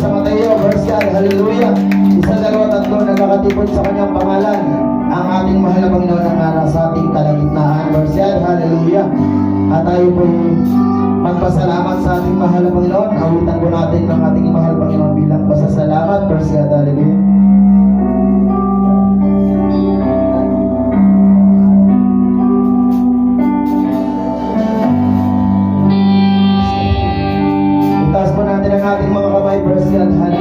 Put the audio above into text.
sa Mateo, verse 1, hallelujah. Isa, dalawa, tatlo, nagkakatipon sa kanyang pangalan. Ang ating mahal na Panginoon ang nasa ating kalagitnaan, verse 1, hallelujah. At tayo po magpasalamat sa ating mahal na Panginoon. Awitan po natin ng ating mahal na Panginoon bilang pasasalamat, verse 1, hallelujah. Itaas po natin ang ating mga kamay, verse 1, hallelujah.